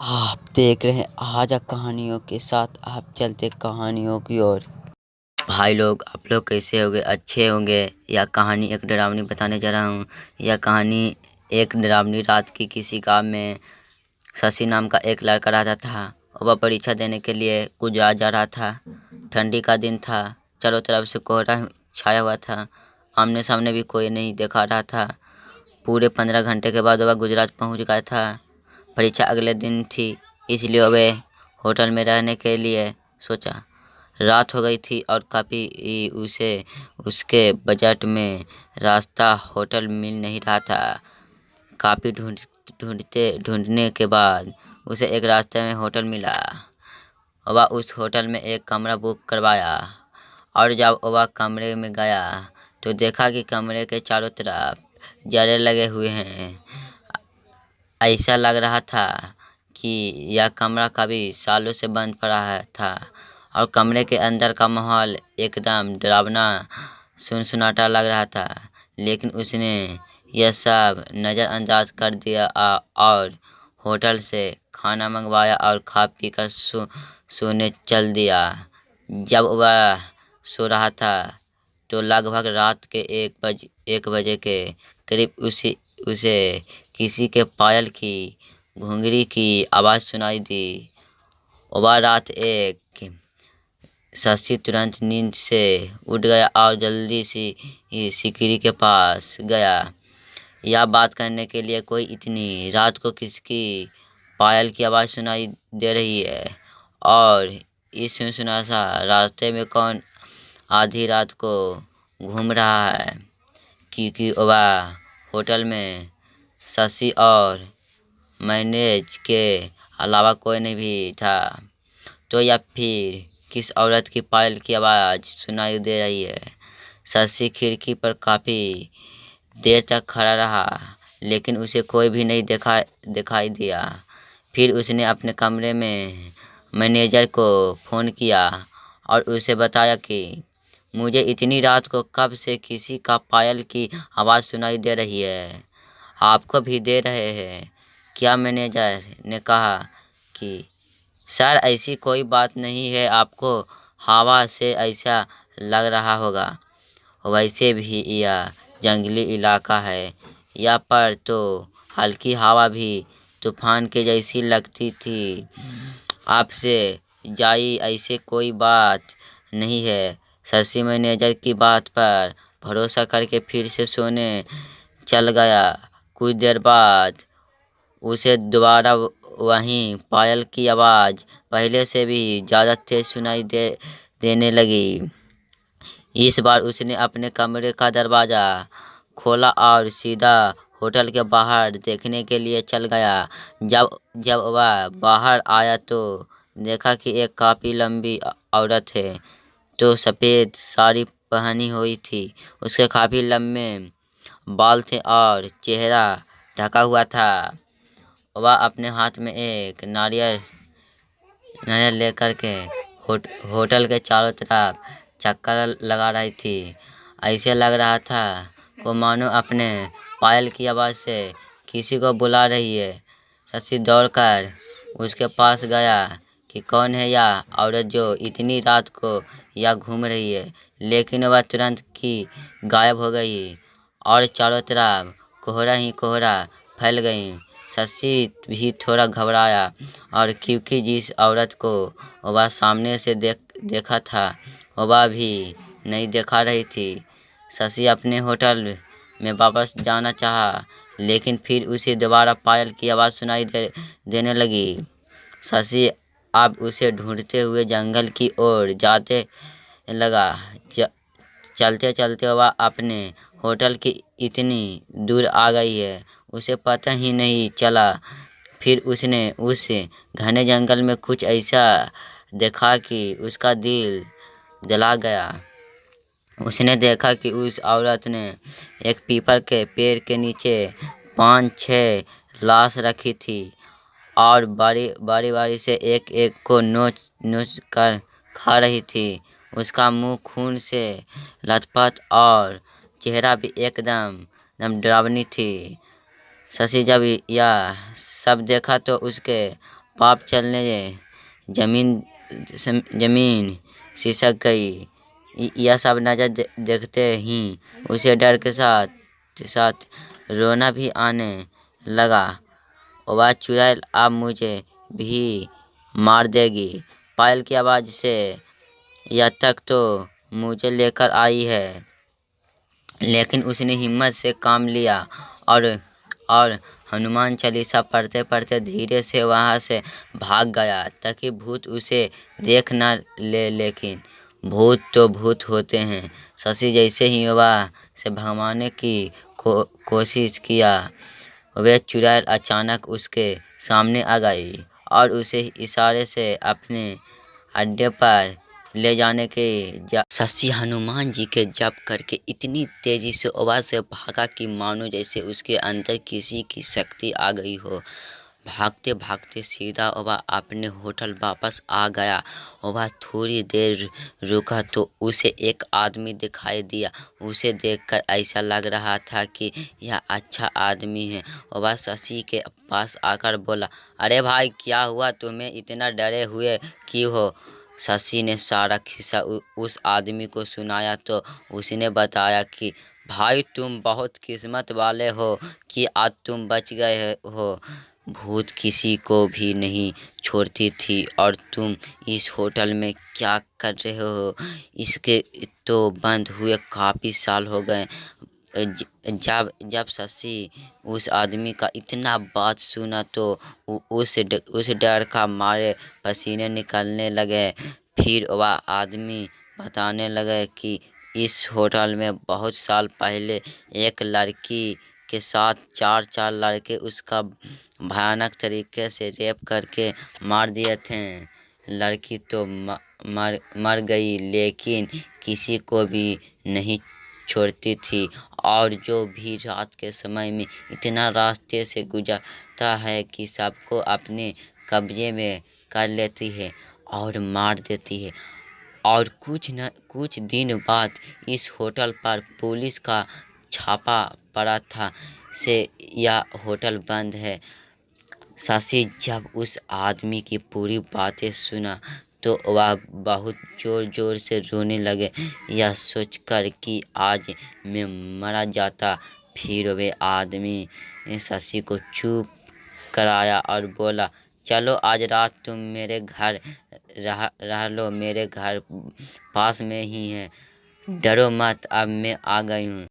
आप देख रहे हैं आजा कहानियों के साथ। आप चलते कहानियों की ओर। भाई लोग, आप लोग कैसे होंगे? अच्छे होंगे। यह कहानी एक डरावनी बताने जा रहा हूँ। यह कहानी एक डरावनी रात की किसी गांव में शशि नाम का एक लड़का रहता था। वह परीक्षा देने के लिए गुजरात जा रहा था। ठंडी का दिन था। चारों तरफ से कोहरा छाया हुआ था। आमने सामने भी कोई नहीं देखा रहा था। पूरे 15 घंटे के बाद वह गुजरात पहुंच गया था। परीक्षा अगले दिन थी, इसलिए वह होटल में रहने के लिए सोचा। रात हो गई थी और काफ़ी उसे उसके बजट में रास्ता होटल मिल नहीं रहा था। काफ़ी ढूंढने के बाद उसे एक रास्ते में होटल मिला। वह उस होटल में एक कमरा बुक करवाया और जब वह कमरे में गया तो देखा कि कमरे के चारों तरफ जाले लगे हुए हैं। ऐसा लग रहा था कि यह कमरा कभी सालों से बंद पड़ा था और कमरे के अंदर का माहौल एकदम डरावना सुनसुनाटा लग रहा था। लेकिन उसने यह सब नज़रअंदाज कर दिया और होटल से खाना मंगवाया और खा पी कर सोने चल दिया। जब वह सो रहा था तो लगभग रात के 1 बजे के करीब उसे किसी के पायल की घुंघरी की आवाज़ सुनाई दी। वह रात एक शशि तुरंत नींद से उठ गया और जल्दी से सिकरी के पास गया। यह बात करने के लिए कोई इतनी रात को किसकी पायल की आवाज़ सुनाई दे रही है और इस सुनसुना रास्ते में कौन आधी रात को घूम रहा है। क्योंकि वह होटल में शशि और मैनेज के अलावा कोई नहीं भी था। तो या फिर किस औरत की पायल की आवाज़ सुनाई दे रही है। शशि खिड़की पर काफ़ी देर तक खड़ा रहा, लेकिन उसे कोई भी नहीं दिखाई दिया। फिर उसने अपने कमरे में मैनेजर को फ़ोन किया और उसे बताया कि मुझे इतनी रात को कब से किसी का पायल की आवाज़ सुनाई दे रही है। आपको भी दे रहे हैं क्या? मैनेजर ने कहा कि सर, ऐसी कोई बात नहीं है, आपको हवा से ऐसा लग रहा होगा। वैसे भी यह जंगली इलाका है। यहाँ पर तो हल्की हवा भी तूफान के जैसी लगती थी। आपसे जाई ऐसे कोई बात नहीं है। शशि मैनेजर की बात पर भरोसा करके फिर से सोने चल गया। कुछ देर बाद उसे दोबारा वहीं पायल की आवाज़ पहले से भी ज़्यादा तेज सुनाई देने लगी। इस बार उसने अपने कमरे का दरवाज़ा खोला और सीधा होटल के बाहर देखने के लिए चल गया। जब जब वह बाहर आया तो देखा कि एक काफ़ी लंबी औरत है, तो सफ़ेद साड़ी पहनी हुई थी। उसके काफ़ी लंबे बाल थे और चेहरा ढका हुआ था। वह अपने हाथ में एक नारियल लेकर के होटल के चारों तरफ चक्कर लगा रही थी। ऐसे लग रहा था को मानो अपने पायल की आवाज़ से किसी को बुला रही है। शशि दौड़कर उसके पास गया कि कौन है यह औरत जो इतनी रात को यह घूम रही है। लेकिन वह तुरंत की गायब हो गई और चारों तरफ कोहरा ही कोहरा फैल गई। शशि भी थोड़ा घबराया और क्योंकि जिस औरत को वह सामने से देखा था वह भी नहीं दिखा रही थी। शशि अपने होटल में वापस जाना चाहा, लेकिन फिर उसे दोबारा पायल की आवाज़ सुनाई देने लगी। शशि अब उसे ढूंढते हुए जंगल की ओर जाते लगा। चलते चलते वह अपने होटल की इतनी दूर आ गई है उसे पता ही नहीं चला। फिर उसने उस घने जंगल में कुछ ऐसा देखा कि उसका दिल जला गया। उसने देखा कि उस औरत ने एक पीपल के पेड़ के नीचे 5-6 लाश रखी थी और बारी बारी से एक एक को नोच नोच कर खा रही थी। उसका मुंह खून से लथपथ और चेहरा भी एकदम डरावनी थी। शशि जब यह सब देखा तो उसके पाप चलने जमीन जमीन सिसक गई। यह सब नजर देखते ही उसे डर के साथ साथ रोना भी आने लगा। वह चुड़ैल अब मुझे भी मार देगी। पायल की आवाज़ से यह तक तो मुझे लेकर आई है, लेकिन उसने हिम्मत से काम लिया और हनुमान चालीसा पढ़ते पढ़ते धीरे से वहाँ से भाग गया ताकि भूत उसे देख न ले। लेकिन भूत तो भूत होते हैं। शशि जैसे ही वह से भगवाने की कोशिश किया, वह चुड़ैल अचानक उसके सामने आ गई और उसे इशारे से अपने अड्डे पर ले जाने के शशि हनुमान जी के जप करके इतनी तेजी से वहाँ से भागा कि मानो जैसे उसके अंदर किसी की शक्ति आ गई हो। भागते भागते सीधा वह अपने होटल वापस आ गया। वह थोड़ी देर रुका तो उसे एक आदमी दिखाई दिया। उसे देखकर ऐसा लग रहा था कि यह अच्छा आदमी है। वह शशि के पास आकर बोला, अरे भाई, क्या हुआ? तुम्हें इतना डरे हुए क्यों हो? शशि ने सारा किस्सा उस आदमी को सुनाया तो उसने बताया कि भाई, तुम बहुत किस्मत वाले हो कि आज तुम बच गए हो। भूत किसी को भी नहीं छोड़ती थी और तुम इस होटल में क्या कर रहे हो? इसके तो बंद हुए काफ़ी साल हो गए। जब जब शशि उस आदमी का इतना बात सुना तो उस डर का मारे पसीने निकलने लगे। फिर वह आदमी बताने लगे कि इस होटल में बहुत साल पहले एक लड़की के साथ चार लड़के उसका भयानक तरीके से रेप करके मार दिए थे। लड़की तो मर गई, लेकिन किसी को भी नहीं छोड़ती थी और जो भी रात के समय में इतना रास्ते से गुजरता है कि सबको अपने कब्जे में कर लेती है और मार देती है। और कुछ दिन बाद इस होटल पर पुलिस का छापा पड़ा था से यह होटल बंद है। शशि जब उस आदमी की पूरी बातें सुना तो वह बहुत जोर जोर से रोने लगे, यह सोचकर कि आज मैं मरा जाता। फिर वे आदमी शशि को चुप कराया और बोला, चलो आज रात तुम मेरे घर रह लो, मेरे घर पास में ही है। डरो मत, अब मैं आ गई हूँ।